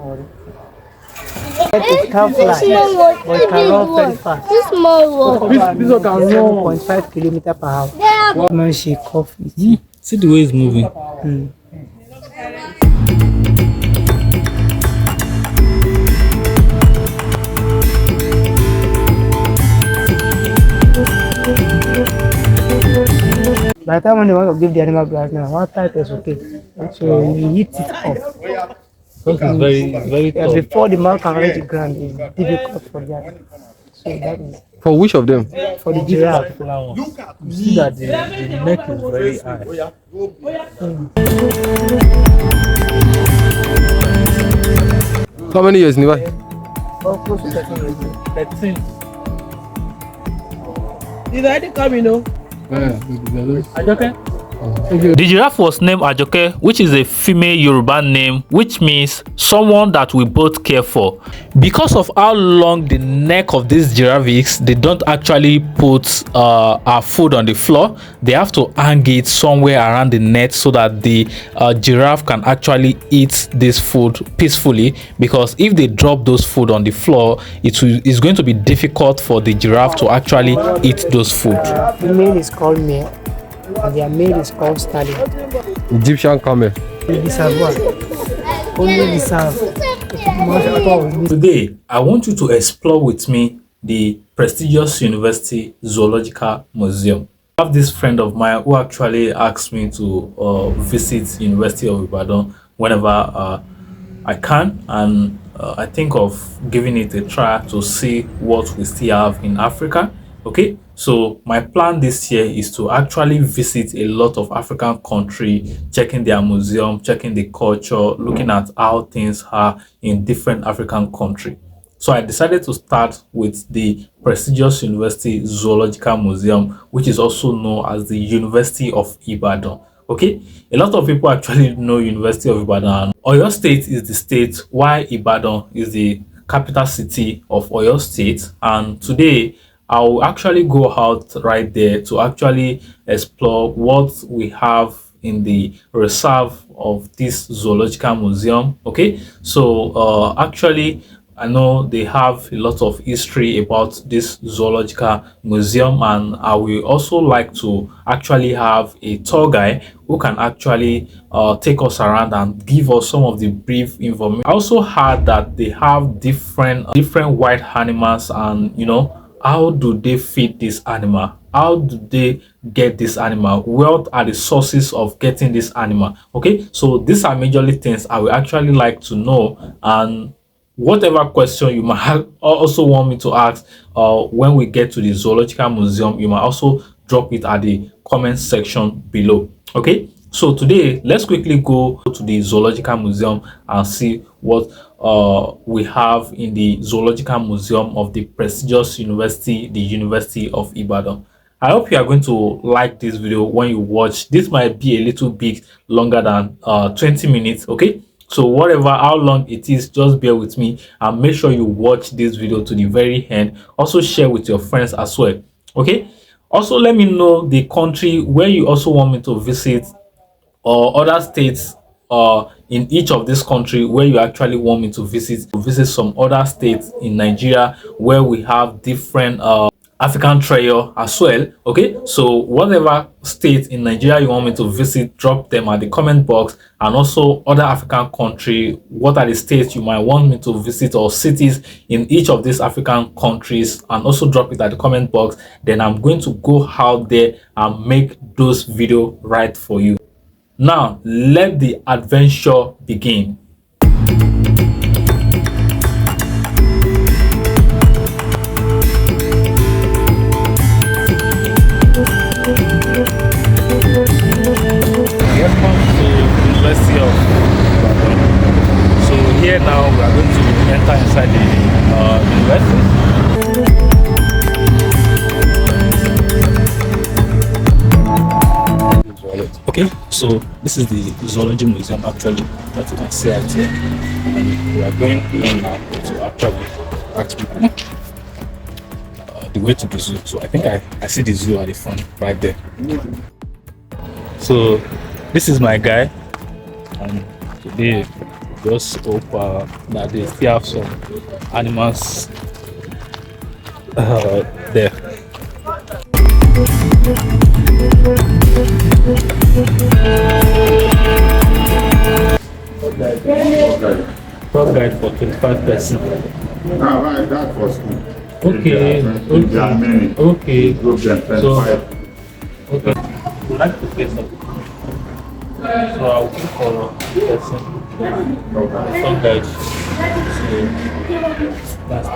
worry. It can fly, but it can run very fast. This small one. This one can run 7.5 kilometers per hour. When she cough it. See the way it's moving. By the time when they want to give the animal grass now, one type is okay. So you eat it off. It's very tough. Before the mouth can reach the ground, it's difficult for that. So that is For which of them? for the giraffe. You see that the neck is very high. How many years, Niva? Close to 13 years. 13. Did I come, you know? Ajoke? The giraffe was named Ajoke, which is a female Yoruba name, which means someone that we both care for. Because of how long the neck of these giraffe is, they don't actually put our food on the floor. They have to hang it somewhere around the net so that the giraffe can actually eat this food peacefully. Because if they drop those food on the floor, it's going to be difficult for the giraffe to actually eat those food. The male is called male, and their male is called stallion. Egyptian camel. The reservoir. Only reserve. Today, I want you to explore with me the prestigious University Zoological Museum. I have this friend of mine who actually asked me to visit University of Ibadan whenever I can, and I think of giving it a try to see what we still have in Africa. Okay, so my plan this year is to actually visit a lot of African countries, checking their museum, checking the culture, looking at how things are in different African countries. So I decided to start with the prestigious University Zoological Museum, which is also known as the University of Ibadan. Okay, a lot of people actually know University of Ibadan. Oyo State is the state, while Ibadan is the capital city of Oyo State. And today I will actually go out right there to actually explore what we have in the reserve of this zoological museum. Okay, so actually I know they have a lot of history about this zoological museum, and I will also like to actually have a tour guide who can actually take us around and give us some of the brief information. I also heard that they have different wild animals, and you know, how do they feed this animal? How do they get this animal? What are the sources of getting this animal? Okay, so these are majorly things I would actually like to know, and whatever question you might also want me to ask when we get to the zoological museum, you might also drop it at the comment section below. Okay, so today let's quickly go to the zoological museum and see what we have in the zoological museum of the prestigious university, the University of Ibadan. I hope you are going to like this video when you watch. This might be a little bit longer than 20 minutes. Okay, so whatever how long it is, just bear with me and make sure you watch this video to the very end. Also share with your friends as well. Okay, also let me know the country where you also want me to visit, or other states in each of this country where you actually want me to visit some other states in Nigeria where we have different African trail as well. Okay, so whatever state in Nigeria you want me to visit, drop them at the comment box. And also other African country, what are the states you might want me to visit, or cities in each of these African countries, and also drop it at the comment box. Then I'm going to go out there and make those videos right for you. Now let the adventure begin. Welcome to University of Ibadan. So here now we are going to enter inside the university. Okay, so this is the zoology museum actually that you can see out here, and we are going in now to actually ask people the way to the zoo. So I think I see the zoo at the front right there. So this is my guy, and today just hope that they still have some animals there. Tour guide for 25 person. Right, that was Okay, okay. So, okay. Would like to get some. So I'll look for person. Tour guide. So that's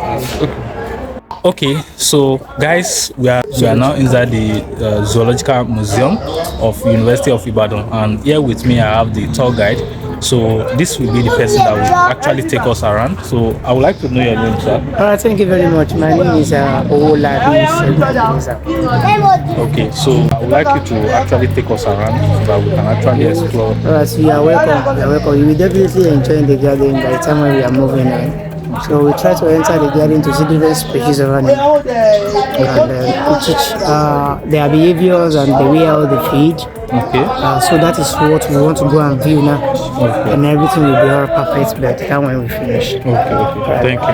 okay, so guys, we are now inside the Zoological Museum of University of Ibadan, and here with me I have the tour guide. So this will be the person that will actually take us around. So I would like to know your name, sir. Thank you very much. My name is Oladi. Okay, so I would like you to actually take us around so that we can actually explore. So you are welcome. You are welcome. You will definitely enjoy the garden by the time when we are moving on. So we try to enter the garden to see different species of animals and to teach their behaviors and the way how they feed. Okay. So that is what we want to go and view now. Okay. And everything will be all perfect by the time when we finish. Okay. Thank you.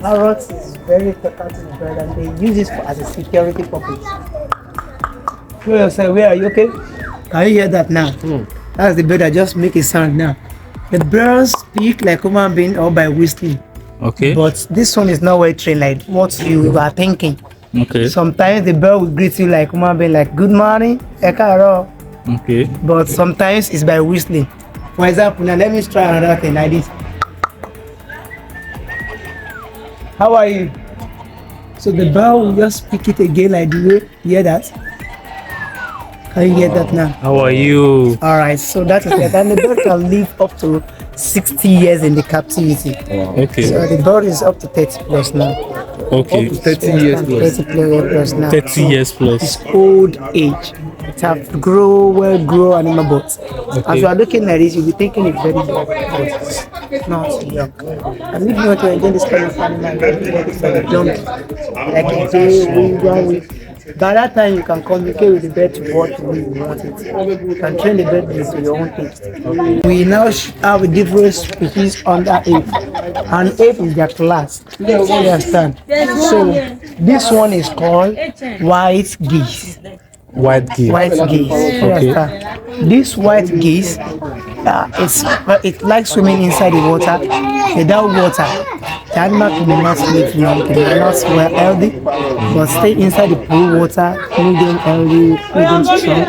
Parrots is very talkative bird and they use it as a security purpose. Where are you okay? Can you hear that now? That's the bird that just make a sound now. The birds speak like human being or by whistling. Okay. But this one is not well trained like what you are thinking. Okay. Sometimes the bird will greet you like human being like good morning, ekaro. Okay. But sometimes it's by whistling. For example, now let me try another thing like this. How are you? So the bird will just speak it again like the way you hear that. Can you hear that now? How are you? Alright, so that is it. And the bird can live up to 60 years in the captivity. Okay. So the bird is up to 30 plus now. Okay. 30 years plus. 30 plus now. 30 years plus. It's old age. It have grow animal boats. As you are looking at this, you'll be thinking it's very young, but it's not young. And if you want to enjoy this kind of animal, it's like a young, like a day, 1 week. By that time, you can communicate with the bird to what you want it. You can train the bird to your own taste. We now have different species under ape, and ape is their class. You understand? So this one is called white geese. White geese. White geese. Okay. This white geese, it likes swimming inside the water. Without water, the animal cannot live long, cannot well healthy, but stay inside the pool water, medium healthy, medium strong.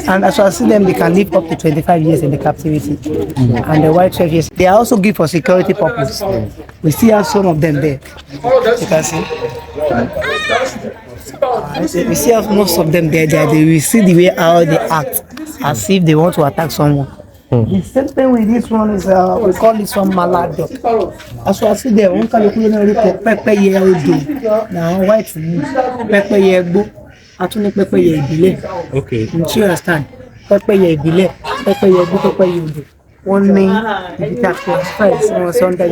And as I see them, they can live up to 25 years in the captivity. And the white 12 years. They are also good for security purposes. We still have some of them there. You can see. We see most of them there. They will see the way how they act, as if they want to attack someone. The same thing with this one is we call this one malad duck. As you see there, one can look at pepper yellow. Now white pepper yellow. Actually pepper yellow. Okay. You understand? Pepper yellow, pepper yellow. One main is that classified someone Sunday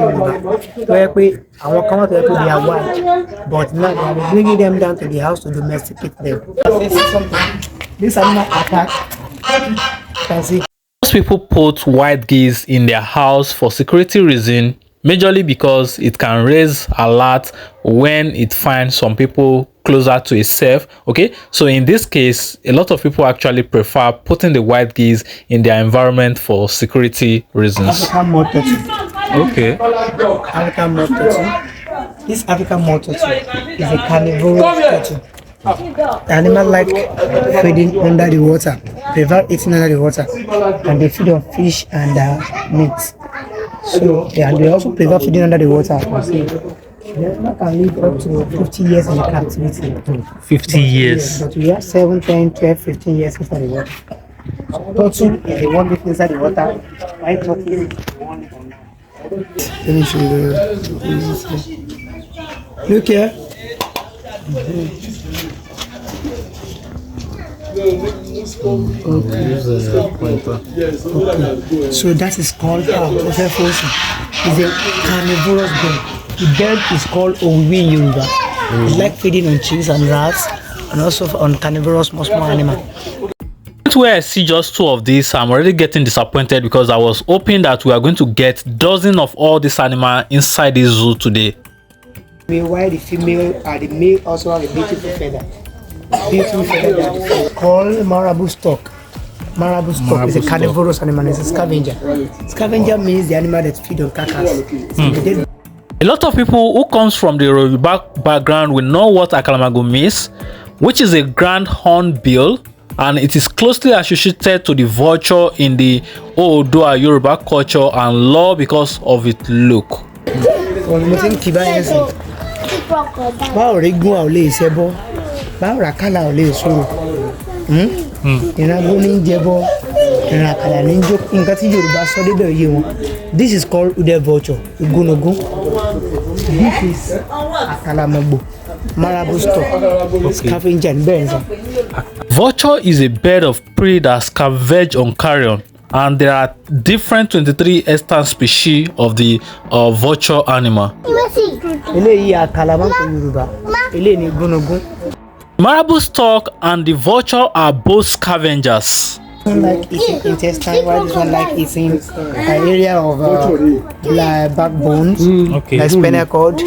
where we our come out to they are white, but now they are bringing them down to the house to domesticate them. This animal attack. Can see. Most people put white geese in their house for security reason, majorly because it can raise alert when it finds some people closer to itself. Okay, so in this case, a lot of people actually prefer putting the white geese in their environment for security reasons. African mud turtle. Okay. African mud turtle. This African mud turtle is a carnivorous turtle. The animal like feeding under the water, prefer eating under the water, and they feed on fish and meat. So they also prefer feeding under the water. The animal can live up to 50 years in the captivity. 50 years. But we have 7, 10, 12, 15 years inside the water. So turtle is the one living inside the water. White turtle is the one living on land. Let me show you. Look here. Okay. So that is called it's a carnivorous bird. The bird is called Owi in Yoruba. It like feeding on chicks and rats, and also on carnivorous small animals. Where I see just 2 of these, I'm already getting disappointed because I was hoping that we are going to get dozens of all these animals inside this zoo today. While the female and the male also have a beautiful feather. Beautiful feather that is called marabou stork. Marabou stork is a carnivorous animal. It's a scavenger. Scavenger means the animal that feed on carcass. A lot of people who comes from the Yoruba background will know what akalamago means, which is a grand hornbill, and it is closely associated to the vulture in the Oodua Yoruba culture and law because of its look. This is called ude vulture. This is akalamago. Marabou stork, scavenger and birds. Vulture is a bird of prey that scavenge on carrion, and there are different 23 extant species of the vulture animal. Marabou stork and the vulture are both scavengers. One like eating intestine, while this one like eating an area of backbones, like spinal cord,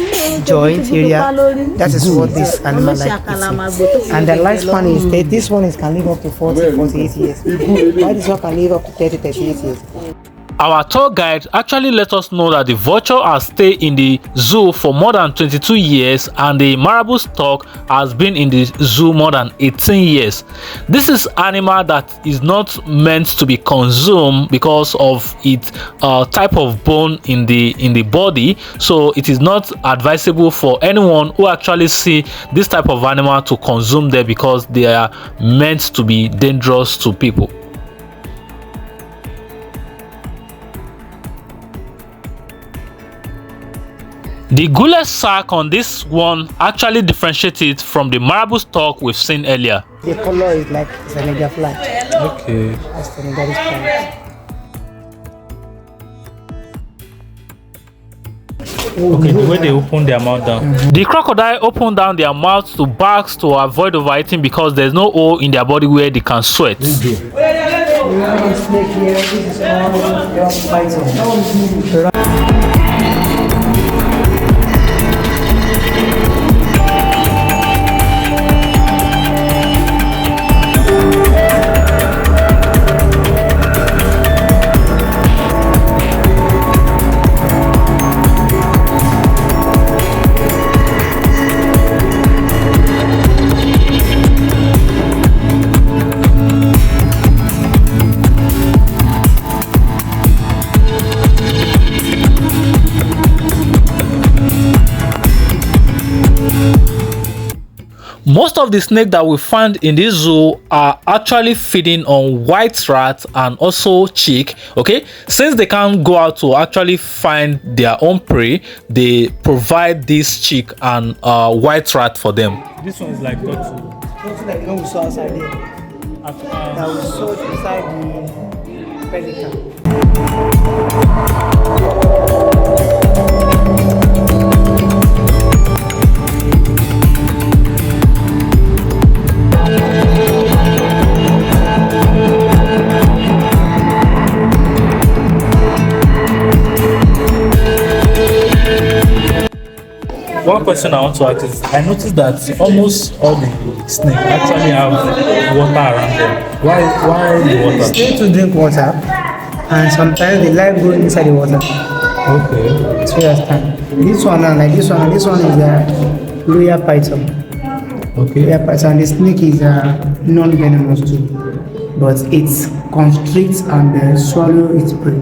joint area. That is what this animal like eating. And the lifespan is that this one can live up to 40-48 years, while this one can live up to 30-38 years. Our tour guide actually let us know that the vulture has stayed in the zoo for more than 22 years and the marabou stork has been in the zoo more than 18 years. This is animal that is not meant to be consumed because of its type of bone in the body, so it is not advisable for anyone who actually see this type of animal to consume them because they are meant to be dangerous to people. The gullet sac on this one actually differentiates it from the marabou stork we've seen earlier. The color is like Senegal flag. Okay. That's Senegalese flag. Okay, the way they open their mouth down. The crocodile open down their mouths to barks to avoid overeating because there's no hole in their body where they can sweat. Most of the snakes that we find in this zoo are actually feeding on white rat and also chick. Okay, since they can't go out to actually find their own prey, they provide this chick and white rat for them. This one is like what? It's like the one we saw outside there. That we saw inside the pelican. One question I want to ask is, I noticed that almost all the snakes actually have water around them. Why the water? Snakes to drink water, and sometimes they like going inside the water. Okay. So you understand. This one, like this one is a royal python. Okay. Royal python. The snake is non-venomous too, but it constricts and swallow its prey.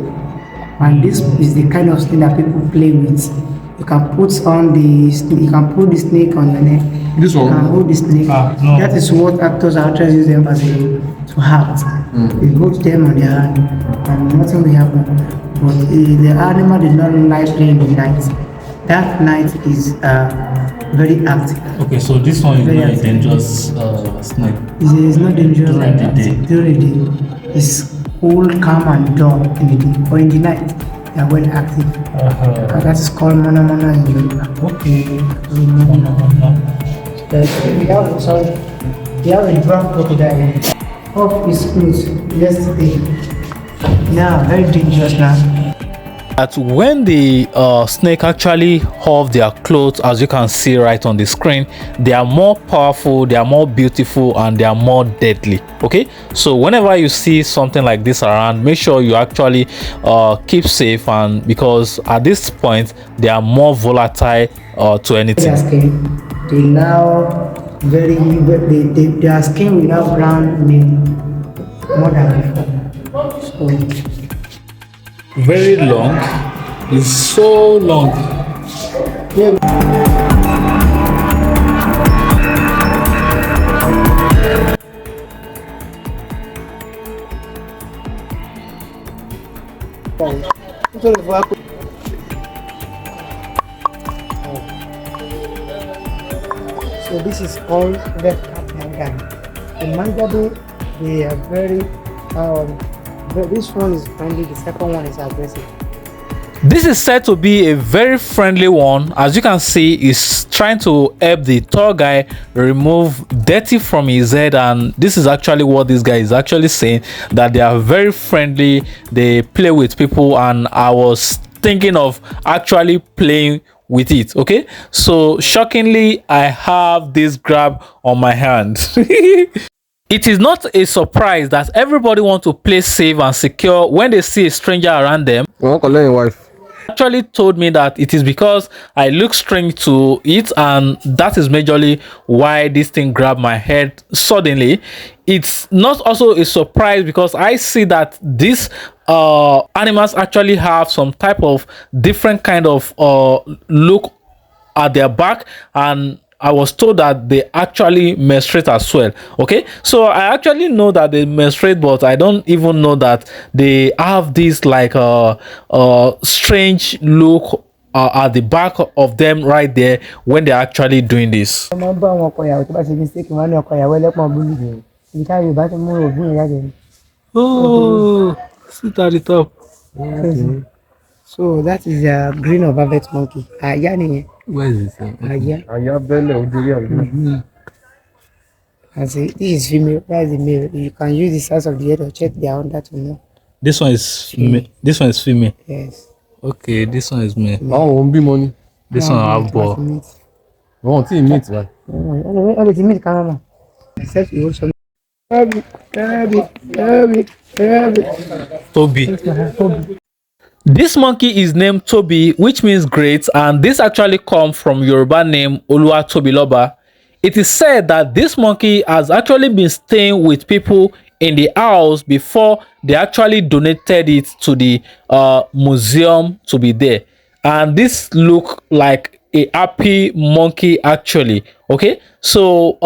And this is the kind of snake that people play with. You can put the snake on your neck. This one? You can hold the snake. No. That is what actors and actresses use them as to have. They hold them on their hand and nothing will happen. But the animal did not like playing in the night. That night is very active. Okay, so this one is not a dangerous snake. It's not dangerous During like the that. day. During the day. It's cool, calm and dull in the day or in the night. they are well active. And that is called Mana Mana in Yoruba. Okay. We have a brown crocodile off his clothes yesterday. Now, very dangerous now. That when the snake actually off their clothes, as you can see right on the screen, they are more powerful, they are more beautiful, and they are more deadly. Okay, so whenever you see something like this around, make sure you actually keep safe, and because at this point they are more volatile to anything. Their skin, they now their skin will now brown more than before. So, very long. It's so long. yeah. So this is called red cap manga. The manga they are very this one is friendly, the second one is aggressive. This is said to be a very friendly one. As you can see, is trying to help the tall guy remove dirty from his head, and this is actually what this guy is actually saying, that they are very friendly, they play with people, and I was thinking of actually playing with it. Okay, so shockingly I have this grab on my hand. It is not a surprise that everybody wants to play safe and secure when they see a stranger around them. Your wife Actually told me that it is because I look strange to it, and that is majorly why this thing grabbed my head suddenly. It's not also a surprise because I see that these animals actually have some type of different kind of look at their back, and I was told that they actually menstruate as well. Okay, so I actually know that they menstruate, but I don't even know that they have this like strange look at the back of them right there when they're actually doing this. Oh, sit at the top. So that is a green or velvet monkey. Where is it? And see, this is female. That is the male. You can use the size of the head or check their under to know. This one is female. This one is female. Yes. Okay, this one is male. oh won't be money. This one have ball. Won't see meat, right? Everything meat camera. Except you also. Toby. This monkey is named Toby, which means great, and this actually comes from Yoruba name Oluwa Tobiloba. It is said that this monkey has actually been staying with people in the house before they actually donated it to the museum to be there, and this look like a happy monkey actually. Okay, so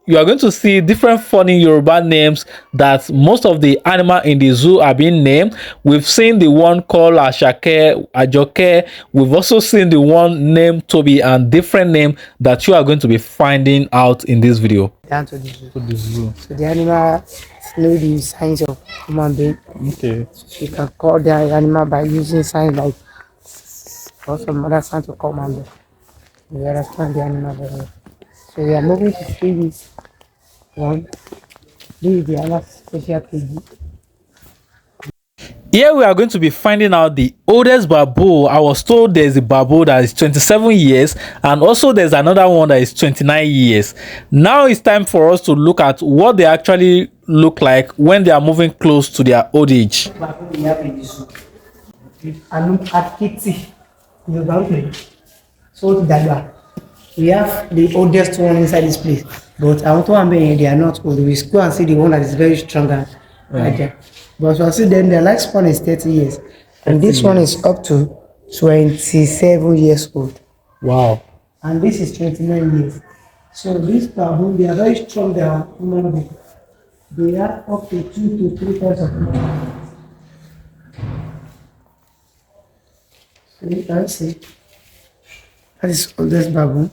you are going to see different funny Yoruba names that most of the animal in the zoo are being named. We've seen the one called Ashake, Ajoke. We've also seen the one named Toby, and different name that you are going to be finding out in this video. Down to the zoo. So the animal know the signs of human being. Okay. So you can call the animal by using signs like or some other signs to call man. You understand the animal very well. So we are moving to see this one. This is the other special piggy. Here we are going to be finding out the oldest baboon. I was told there's a baboon that is 27 years, and also there's another one that is 29 years. Now it's time for us to look at what they actually look like when they are moving close to their old age. So we have the oldest one inside this place, but I want to say they are not old. We go and see the one that is very strong and larger. But so see then the lifespan is 30 years, and this one is up to 27 years old. Wow. And this is 29 years. So this baboon, they are very strong. They are human beings. They have up to 2 to 3 times of human. So you can see that is oldest baboon.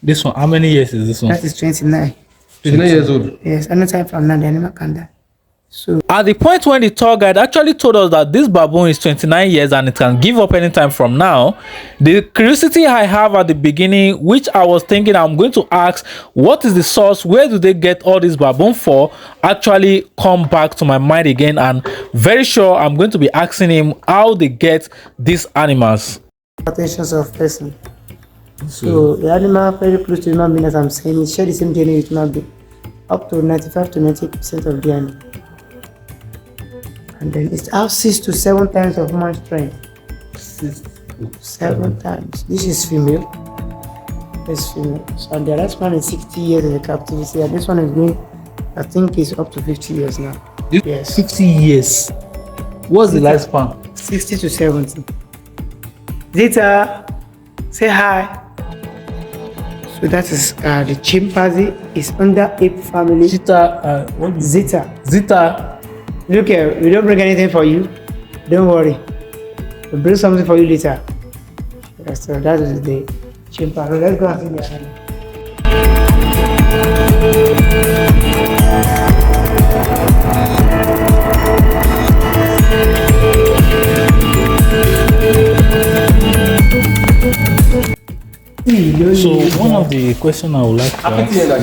This one, how many years is this one? That is 29. 29 years old. Yes, anytime from now the animal can die. So At the point when the tour guide actually told us that this baboon is 29 years and it can give up anytime from now, the curiosity I have at the beginning, which I was thinking I'm going to ask, what is the source, where do they get all this baboon for, actually come back to my mind again, and very sure I'm going to be asking him how they get these animals. attentions of person. So the animal very close to human being, as I'm saying, it share the same DNA with human being, up to 95 to 90% of DNA. And then it has 6 to 7 times of human strength. 6 to 7 times. This is female. This is female. So the last one is 60 years in the captivity, and this one is going, I think, is up to 50 years now. Yes. 50 years. What's the lifespan? 60 to 70. Zita, say hi. So that is the chimpanzee is under ape family. Zita. Zita. Zita. Look here, we don't bring anything for you. Don't worry. We'll bring something for you later. Yes, so that is the chimpanzee. Let's go and see the animal. So one of the questions I would like to ask is that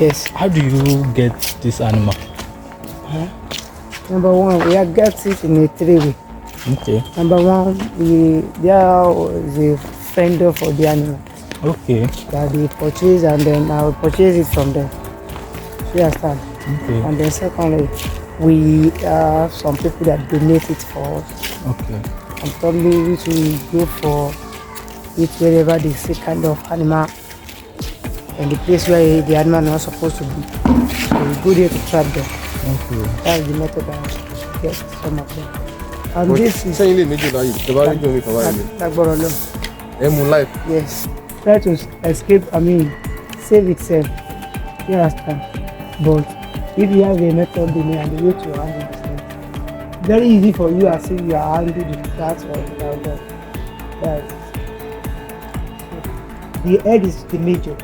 Yes. how do you get this animal? Number one, we have got it in a 3-way. Okay. Number one, there is a vendor for the animal Okay. that they purchase, and then I will purchase it from them. You understand? Okay. And then secondly, we have some people that donate it for us. Okay. And probably which we go for it wherever they see kind of animal and the place where the animal is not supposed to be. So we go there to trap them. Okay. That's the method I get some of them. And this is Sẹ́yìn lè méjì láyé, ìjọba rí gbòmí kan báyìí. Lágbára Ọlọ́run. Ẹ mú life. Yes. Try to escape, save itself. You understand? But if you have a method in there and the way to handle this thing, very easy for you as if you are handling the cat or the dog. Yes. The head is the major.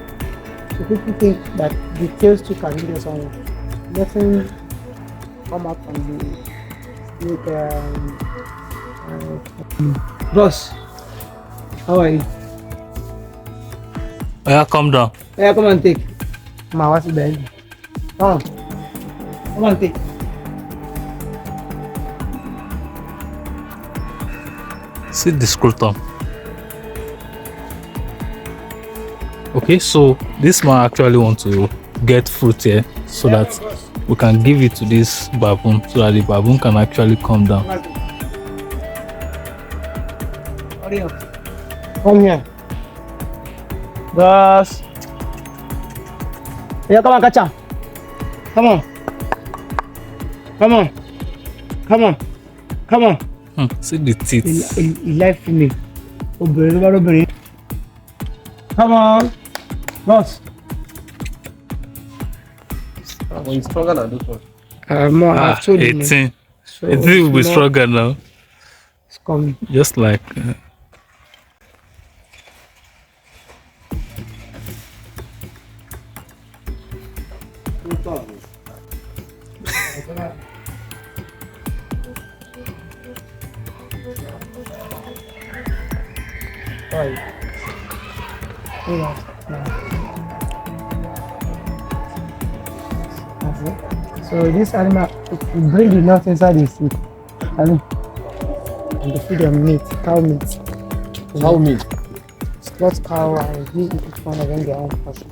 So people think that the tails too can injure someone. Nothing come out from the boss. How are you? Yeah, calm down. Yeah, come and take. Ma, what's the bed? Come on. Come and take. See the scrotum. Okay, so this man actually want to get fruit here so that we can give it to this baboon so that the baboon can actually come down. Hurry up. Come here. Boss. Yeah, come on, catch him. Come on. Come on. Come on. Come on. See the teeth. He like me. Come on. Boss. Well, he's stronger than this one. More, I've told you. 18. So 18 will be more, stronger now. It's coming. Just like. So this animal, we bring the nuts inside the food. And the feed them meat, cow meat. How meat? Slot cow and we eat each one of them their own portion.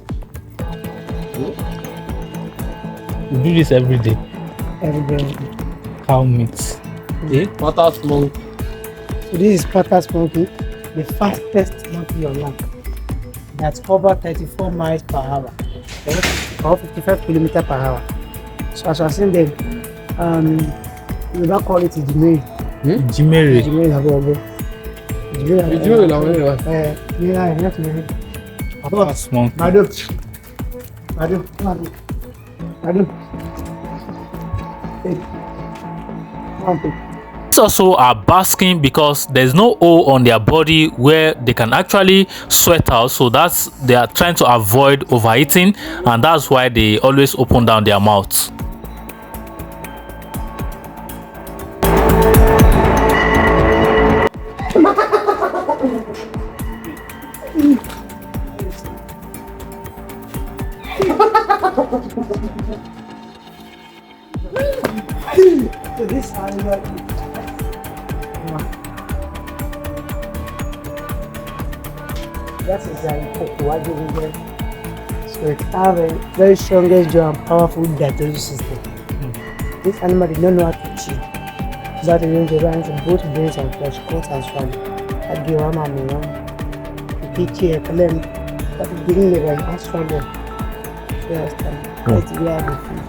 We do this every day. Every day. Cow meat. Eh? Patas monkey. So this is Patas monkey, the fastest monkey on land. That covers 34 miles per hour, or 55 kilometers per hour. So as I was saying them, we don't call it Jimmy. Jimere. Jimmy Habobo. Ìjíròrò làwọn ènìyàn wá. Yeah, you have to know. Patas monkey. Madam, come on. Madam. Take. Come on, take. These also are basking because there's no hole on their body where they can actually sweat out, so that's they are trying to avoid overeating, and that's why they always open down their mouths. So this animal, that is a cocoa. So it have a very strongest jaw and powerful digestive system. This animal did not know how to chew. That is the range of both brains and flesh, coat and swallow. That give a man the picture, a claim, that is giving the right and swallow. So that's the way I food.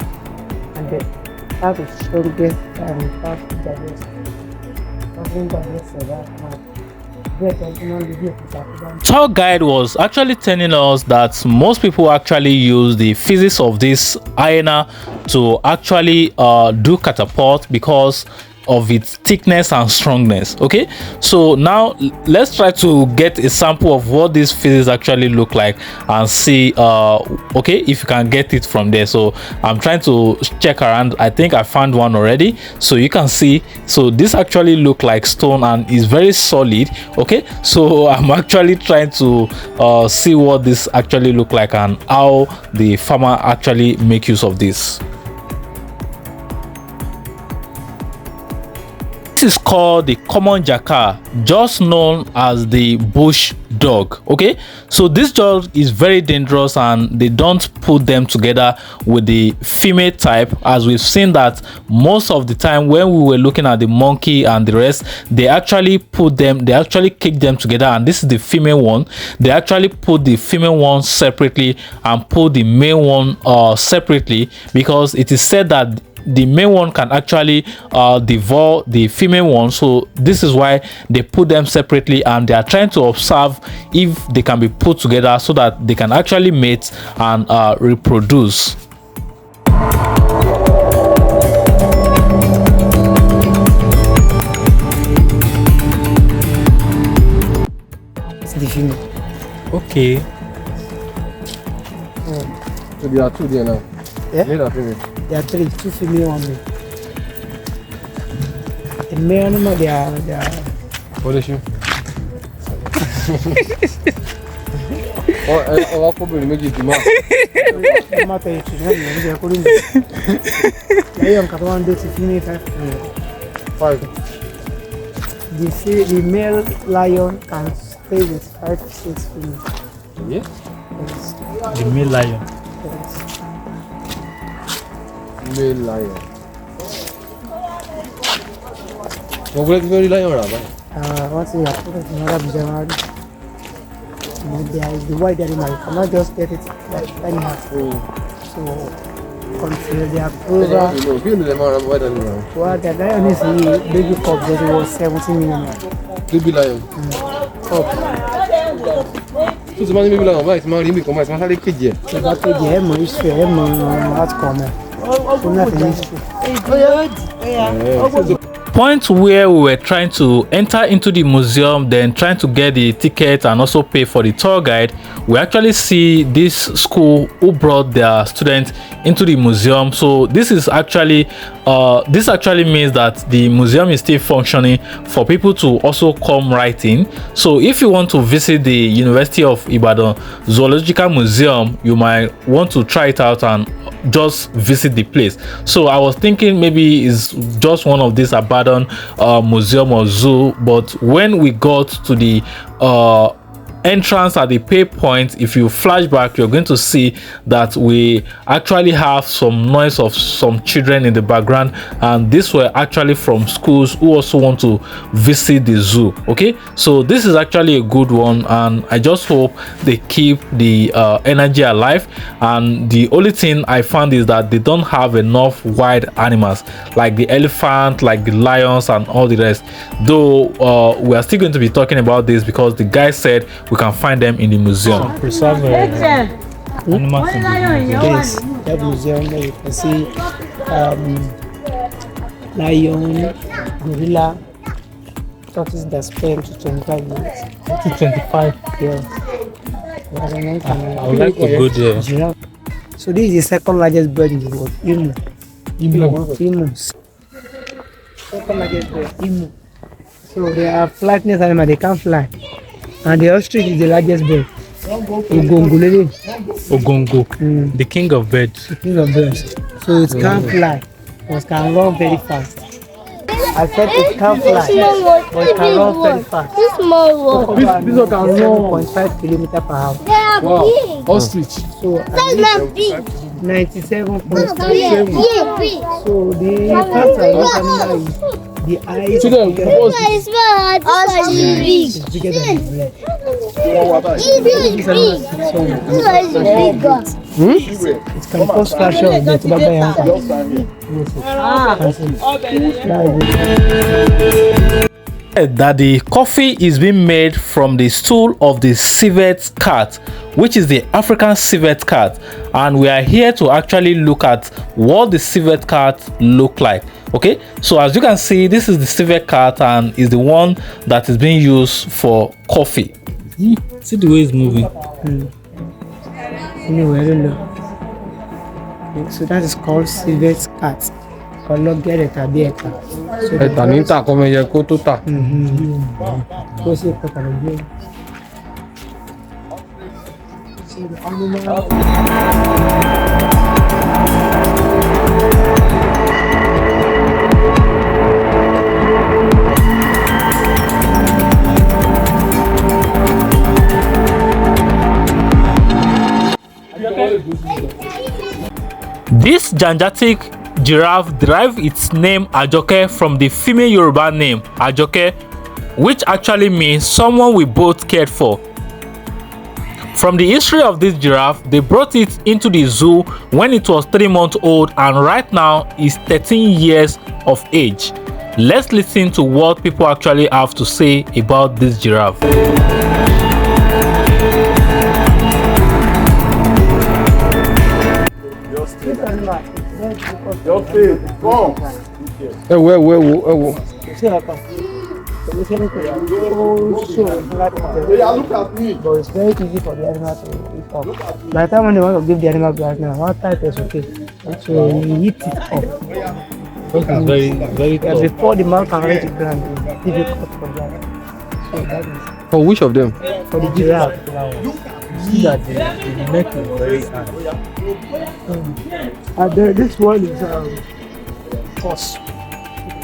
And the have a strongest and powerful digestive. Nothing but this for that man. Tour guide was actually telling us that most people actually use the physics of this hyena to actually do catapult because of its thickness and strongness. Okay, so now let's try to get a sample of what these physics actually look like and see okay, if you can get it from there. So I'm trying to check around. I think I found one already, so you can see. So this actually look like stone and is very solid. Okay, so I'm actually trying to see what this actually look like and how the farmer actually make use of this. This is called the common jackal, just known as the bush dog. Okay, so this dog is very dangerous and they don't put them together with the female type, as we've seen that most of the time when we were looking at the monkey and the rest, they actually kick them together, and this is the female one. They actually put the female one separately and put the male one separately, because it is said that the male one can actually devour the female one. So this is why they put them separately, and they are trying to observe if they can be put together so that they can actually mate and reproduce. It's the female. Okay. So there are two there now. Yeah? Male and female. There are three, two female, one male. The male animal, they are What is she? Oh, probably make it tomorrow. no matter if you have they are calling the young cat one day to female 5 female. 5. The male lion can stay with 5 to 6 female. Yeah? Yes. The male lion. Yes. Male lion. What will it be lion or what? Once you have put it in another January, there is the white animal. You cannot just get it like anyhow. So, consider the approval. Well, the lion is the baby cub, but it was 17 million. Baby lion. Cub. So, the baby lion, why? It's my limit, come on, it's my kid here. So, that's the hem is fair, hem outcome. So, nothing is true. Point where we were trying to enter into the museum, then trying to get the ticket and also pay for the tour guide, we actually see this school who brought their students into the museum. So this is actually means that the museum is still functioning for people to also come right in. So if you want to visit the University of Ibadan Zoological Museum, you might want to try it out and just visit the place. So I was thinking maybe it's just one of these abandoned museum or zoo, but when we got to the entrance at the pay point, if you flash back, you're going to see that we actually have some noise of some children in the background, and these were actually from schools who also want to visit the zoo. Okay, so this is actually a good one, and I just hope they keep the energy alive. And the only thing I found is that they don't have enough wild animals like the elephant, like the lions and all the rest, though we are still going to be talking about this because the guy said we can find them in the museum. Preserve animals in the museum. Yes, that museum where you can see lion, gorilla, tortoise that spend to 25 years. To 25. Yes. I would like to go there. Giraffe. So this is the second largest bird in the world. Emu. Second largest bird. Emu. So they are flightless animals. They can't fly. And the ostrich is the largest bird. Ogongo. Ogongo, the king of birds. King of birds. So it can't fly. It can run very fast. I said it can't fly, but it can run very fast. This small one. This one can run. 7.5 kilometers per hour. They are Wow. big. Ostrich. So That's not big. 97.3. Yeah, big. So the fact of this animal is the eyes So then, is This one is big. bigger than the brain. This one is big. So This one is bigger. it can cause fracture of the That the coffee is being made from the stool of the civet cat, which is the African civet cat, and we are here to actually look at what the civet cat look like. Okay, so as you can see, this is the civet cat and is the one that is being used for coffee. See the way it's moving. Anyway, I don't know. Okay, so that is called civet cat. Get it, so Ẹ̀tà ní tà kọ́mọ ẹyẹ kó tó tà. go see what I'm doing. See the animal. This gigantic giraffe derived its name Ajoke from the female Yoruba name Ajoke, which actually means someone we both cared for. From the history of this giraffe, they brought it into the zoo when it was 3 months old and right now is 13 years of age. Let's listen to what people actually have to say about this giraffe. Your face, come. Ẹ wo. See how come. So this animal Look at me. but it's very easy for the animal to eat up. By the time when they want to give the animal grass now, one type is okay. So you eat it up. It's very Yeah, tough. before the mouth can reach the ground, you give it cut for that. So that is For which of them? for the giraffe. See that the neck is very hard. And then this one is cost.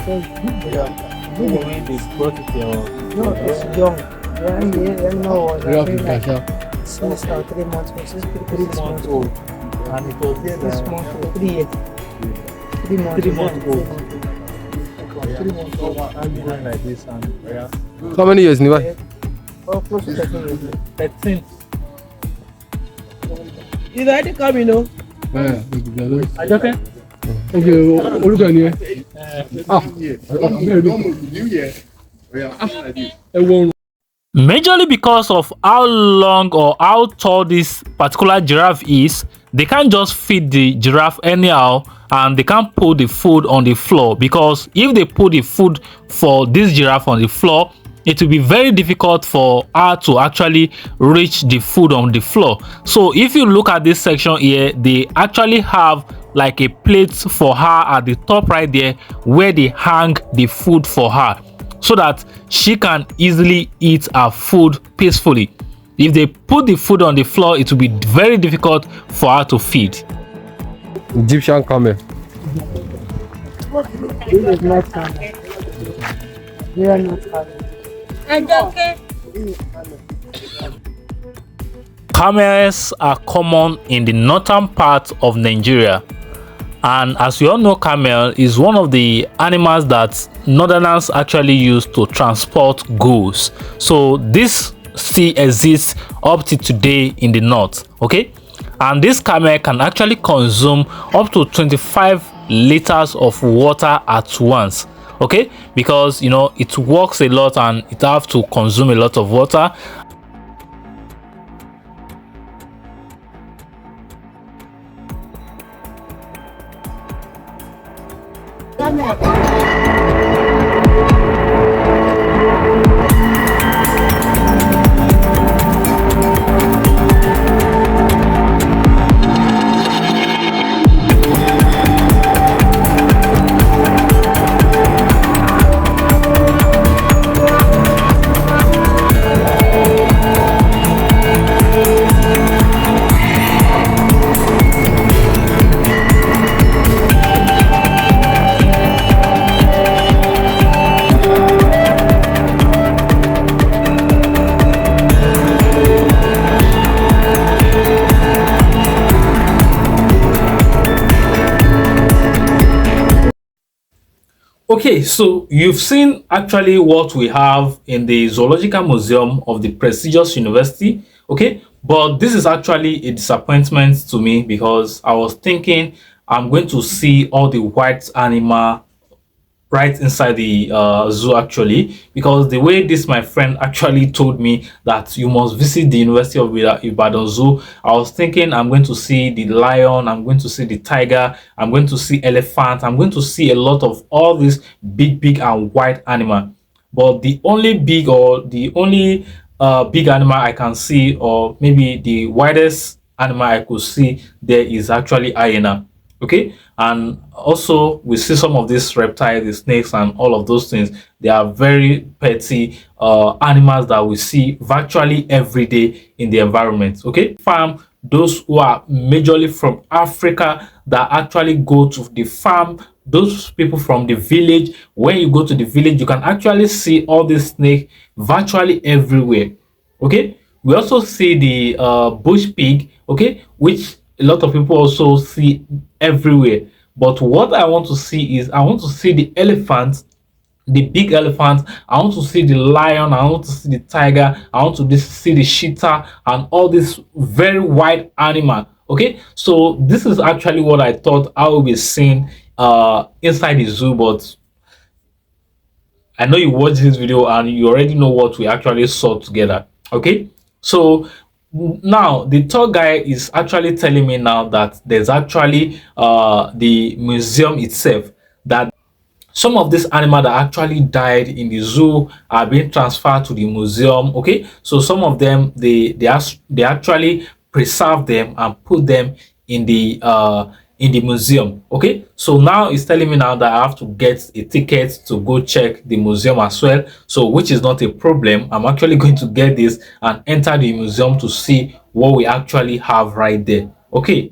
The way they brought it here. No, it's young. Yeah, no, Giraffe is Dasha. since 3 months old. Since 3 months months old. old, and it was This month, 3 years. 3 months. 3 months old. 3 months old. And going like this and How many years ni báyìí? Oh, close to 13 years. 13. He's already coming, no? Ajoke? Orúkọ ni ẹ. New Year. Like this. Ẹ wọ ọrùn. Majorly because of how long or how tall this particular giraffe is, they can't just feed the giraffe anyhow and they can't put the food on the floor, because if they put the food for this giraffe on the floor, it will be very difficult for her to actually reach the food on the floor. So if you look at this section here, they actually have like a plate for her at the top right there where they hang the food for her, so that she can easily eat her food peacefully. If they put the food on the floor, it will be very difficult for her to feed. Egyptian camel. This is not camel. They are not camel. Camels are common in the northern part of Nigeria, and as you all know, camel is one of the animals that northerners actually use to transport goods. So this still exists up to today in the north. Okay, and this camel can actually consume up to 25 liters of water at once. Okay, because you know it walks a lot and it have to consume a lot of water. Okay, so you've seen actually what we have in the Zoological Museum of the prestigious university. Okay, but this is actually a disappointment to me because I was thinking I'm going to see all the white animal right inside the zoo, actually, because the way this my friend actually told me that you must visit the University of Ibadan Zoo, I was thinking I'm going to see the lion, I'm going to see the tiger, I'm going to see elephant, I'm going to see a lot of all these big and white animal. But the only big, or the only big animal I can see, or maybe the widest animal I could see there, is actually hyena. Okay, and also we see some of these reptiles, the snakes and all of those things. They are very petty animals that we see virtually every day in the environment. Okay, farm, those who are majorly from Africa that actually go to the farm, those people from the village, when you go to the village, you can actually see all these snakes virtually everywhere. Okay, we also see the bush pig, okay, which a lot of people also see everywhere. But what I want to see is, I want to see the elephant, the big elephant. I want to see the lion, I want to see the tiger, I want to see the cheetah and all this very wide animal. Okay, so this is actually what I thought I will be seeing inside the zoo. But I know you watched this video and you already know what we actually saw together. Okay, so now the tour guide is actually telling me now that there's actually the museum itself, that some of these animals that actually died in the zoo are being transferred to the museum. Okay, so some of them, they actually preserve them and put them in the museum. Okay, so now it's telling me now that I have to get a ticket to go check the museum as well, so which is not a problem. I'm actually going to get this and enter the museum to see what we actually have right there. Okay.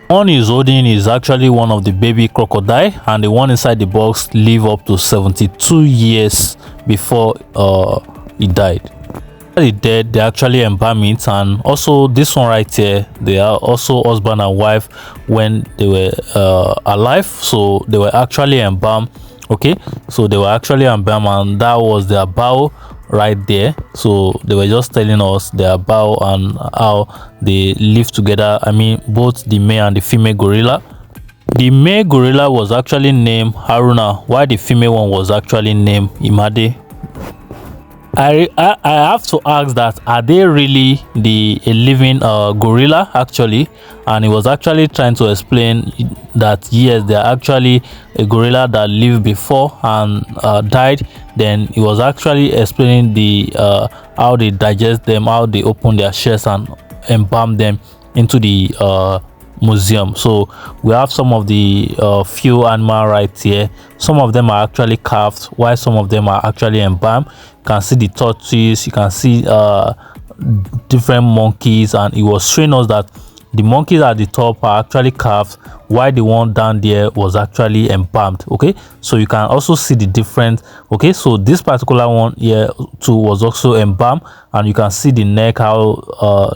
One is holding is actually one of the baby crocodile, and the one inside the box live up to 72 years before he died. After he dead, they actually embalm it. And also this one right here, they are also husband and wife when they were alive, so they were actually embalmed. Okay, so they were actually embalmed, and that was their bow right there. So they were just telling us their bow and how they live together. I mean, both the male and the female gorilla. The male gorilla was actually named Haruna, while the female one was actually named Imade. I have to ask that, are they really a living gorilla actually? And he was actually trying to explain that yes, they are actually a gorilla that lived before and died. Then he was actually explaining the how they digest them, how they open their shells and embalm them into the museum. So we have some of the few animal right here. Some of them are actually carved, while some of them are actually embalmed. You can see the tortoise, you can see different monkeys, and it was showing us that the monkeys at the top are actually carved, while the one down there was actually embalmed. Okay, so you can also see the difference. Okay, so this particular one here too was also embalmed, and you can see the neck, how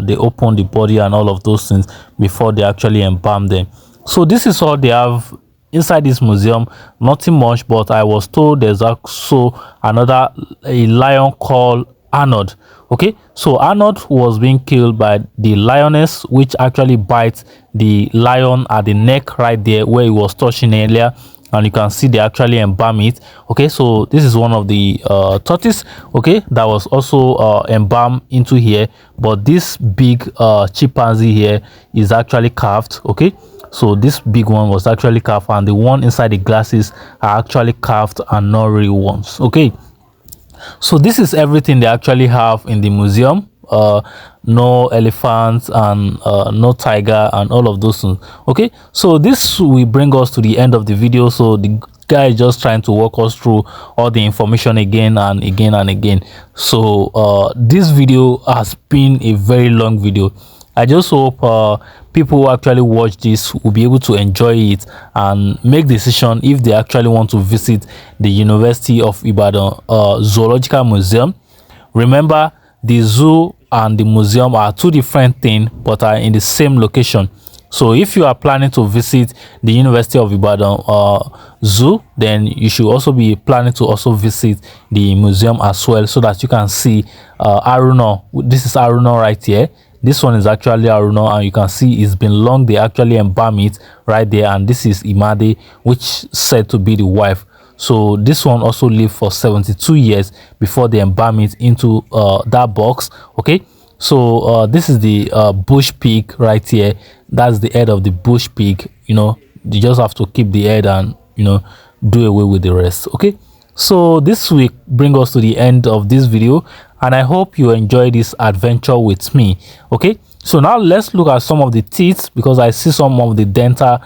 they open the body and all of those things before they actually embalm them. So this is all they have inside this museum. Nothing much, but I was told there's also a lion called Arnold. Okay, so Arnold was being killed by the lioness, which actually bites the lion at the neck right there where he was touching earlier, and you can see they actually embalm it. Okay, so this is one of the tortoise, okay, that was also embalmed into here, but this big chimpanzee here is actually carved. Okay, so this big one was actually carved, and the one inside the glasses are actually carved and not real ones. Okay, so this is everything they actually have in the museum. No elephants and no tiger and all of those things. Okay, so this will bring us to the end of the video. So the guy is just trying to walk us through all the information again and again and again. So this video has been a very long video. I just hope people who actually watch this will be able to enjoy it and make decision if they actually want to visit the University of Ibadan Zoological Museum. Remember, the zoo and the museum are two different things, but are in the same location. So if you are planning to visit the University of Ibadan zoo, then you should also be planning to also visit the museum as well, so that you can see Aruna. This is Aruna right here. This one is actually Aruna, and you can see it's been long. They actually embalm it right there, and this is Imade, which said to be the wife. So this one also lived for 72 years before they embalm it into that box. Okay, so this is the bush pig right here. That's the head of the bush pig. You know, you just have to keep the head and, you know, do away with the rest. Okay, so this will bring us to the end of this video, and I hope you enjoy this adventure with me. Okay, so now let's look at some of the teeth, because I see some of the dental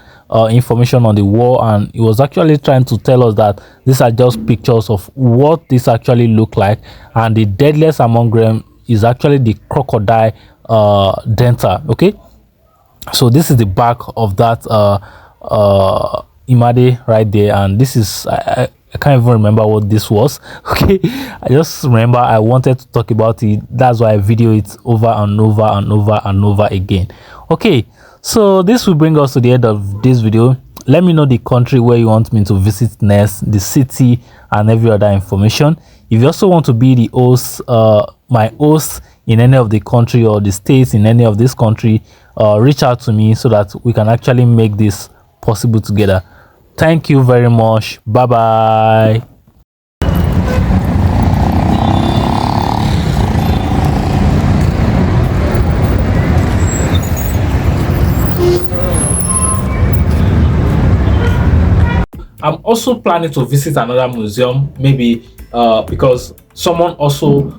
information on the wall, and it was actually trying to tell us that these are just pictures of what this actually look like, and the deadliest among them is actually the crocodile dental. Okay, so this is the back of that Imade right there, and this is I can't even remember what this was. Okay, I just remember I wanted to talk about it. That's why I video it over and over and over and over again. Okay, so this will bring us to the end of this video. Let me know the country where you want me to visit next, the city, and every other information. If you also want to be the host, my host in any of the country or the states in any of this country, reach out to me so that we can actually make this possible together. Thank you very much. Bye bye. I'm also planning to visit another museum, maybe because someone also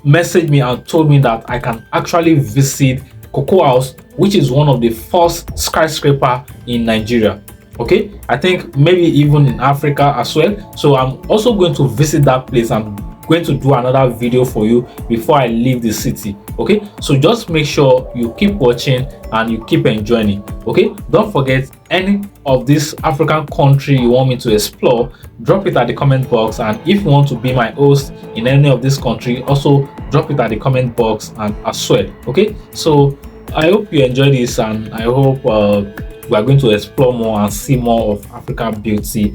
messaged me and told me that I can actually visit Cocoa House, which is one of the first skyscraper in Nigeria. Okay, I think maybe even in Africa as well. So I'm also going to visit that place. I'm going to do another video for you before I leave the city. Okay, so just make sure you keep watching and you keep enjoying it. Okay, don't forget, any of this African country you want me to explore, drop it at the comment box. And if you want to be my host in any of this country, also drop it at the comment box and as well. Okay, so I hope you enjoy this, and I hope we are going to explore more and see more of African beauty.